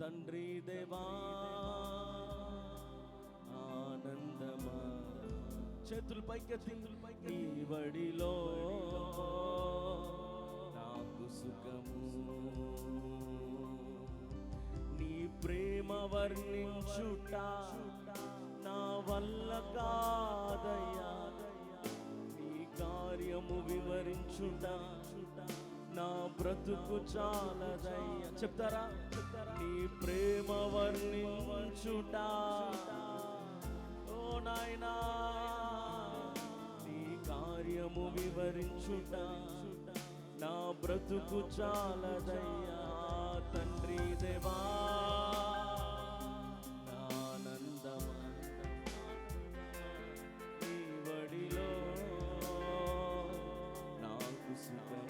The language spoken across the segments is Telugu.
తండ్రి దేవా ఆనందమా. చేతులు పైకెత్తి నీ వడిలో నాకు సుఖము, నీ ప్రేమ వర్ణించుట నా వల్ల కాదయ్యా, నీ కార్యము వివరించుట నా బ్రతుకు చాలదయ్యా. చెప్తారా? నీ ప్రేమ వర్ణించుట ఓ నాయనా, నీ కార్యము వివరించుట నా బ్రతుకు చాలదయ్యా. తండ్రి దేవా ఆనందమా, నీ వడిలో నాకు సుఖము.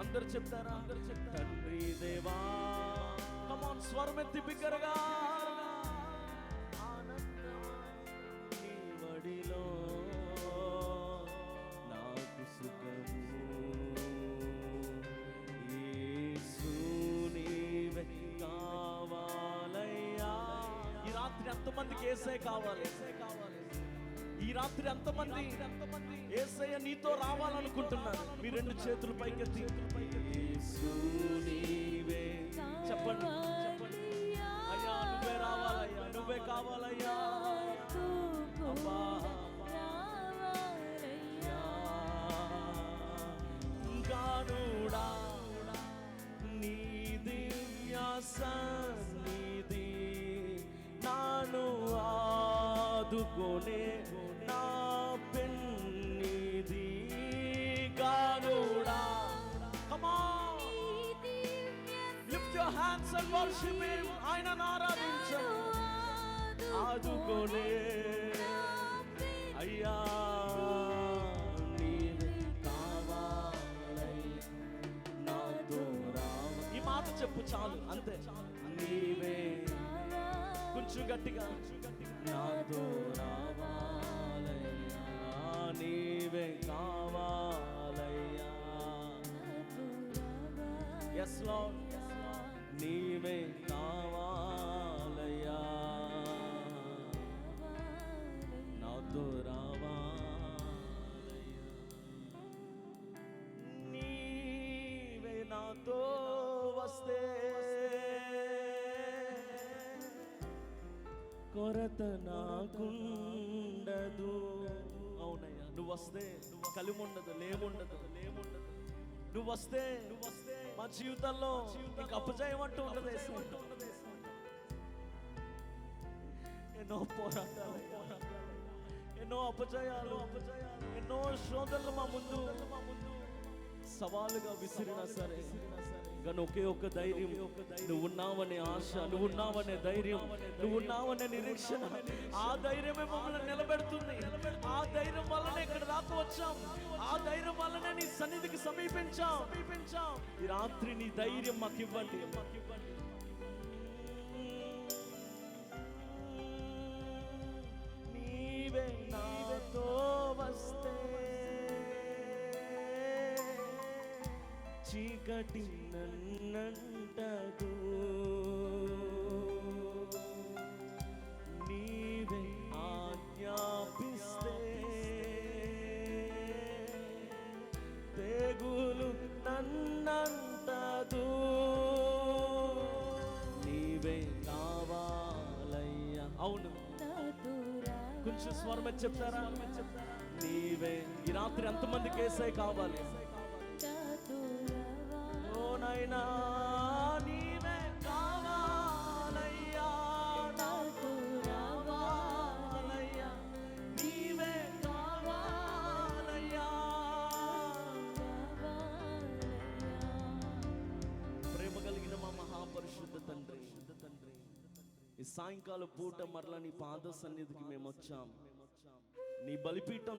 అందరు చెప్తారా? తండ్రి దేవా, కమ్ ఆన్, స్వరమెత్తి బిగ్గరగా. నీ వడిలో నాకు సుఖము, యేసు నీవే కావాలయ్యా. ఈ రాత్రి ఎంతమందికి యేసయ్య కావాలి? ఈ రాత్రి ఎంతమంది యేసయ్య నీతో రావాలనుకుంటున్నారు? మీ రెండు చేతులు పైకెత్తి యేసు నీవే చెప్పండి, చెప్పండి. అయ్యా నువ్వే రావాలయ్యా, నువ్వే కావాలయ్యా. అబ్బా గానుడా నీ దివ్య సన్నిధి నాను ఆదుకొనే నా పెన్నిధి. గానుడా, come on, lift your hands and worship him. ఆయనను ఆరాధించు. ఆదుకొనే అయ్యా నీవే కావాలయ్యా, నాతో రావ. ఈ మాట చెప్పు చాలు, అంతే. నీవే, కొంచెం గట్టిగా, నాతో రావాలయ్యా, నీవే కావాలయ్యా. yes lord, నీవే కావాలయ్యా, నాతో రావాలయ్యా. నీవే నాతో వస్తే కొరత నాకుండదు. అవునయ్యా, నువ్వు వస్తే కలిముండదు, లేముండదు. నువ్వు వస్తే మా జీవితాల్లో నీకు అపజయం అంటూ ఉండదు. ఎన్నో పోరాటాలు, ఎన్నో అపజయాలు, ఎన్నో శోధనలు మా ముందు సవాలుగా విసిరినా సరే, కానీ ఒకే ఒక్క ధైర్యం, నువ్వు ఉన్నావనే ఆశ, నువ్వు ఉన్నావనే ధైర్యం, నువ్వు ఉన్నావనే నిరీక్షణ. ఆ ధైర్యమే మమ్మల్ని నిలబెడుతుంది. ఆ ధైర్యం వల్లనే ఇక్కడ దాకా వచ్చాం. ఆ ధైర్యం వల్లనే నీ సన్నిధికి సమీపించాం. ఈ రాత్రి నీ ధైర్యం మాకు ఇవ్వండి. నీవే నాతో వస్తే చీకటి నన్నంటదు, నీవే ఆజ్ఞాపిస్తే తెగులు నన్నంటదు. నీవే కావాలయ్యా. అవును, కొంచెం స్వరం చెప్తారా? నీవే. ఈ రాత్రి ఎంతమందికి యేసయ్య కావాలి? ఓ నాయనా, నీవే కావాలయ్యా, నాకు రావాలయ్యా, నీవే కావాలయ్యా. ప్రేమ కలిగిన మా మహాపరిశుద్ధ తండ్రి, ఈ సాయంకాల పూట మరలా నీ పాద సన్నిధికి మేము వచ్చాం. నీ బలిపీఠం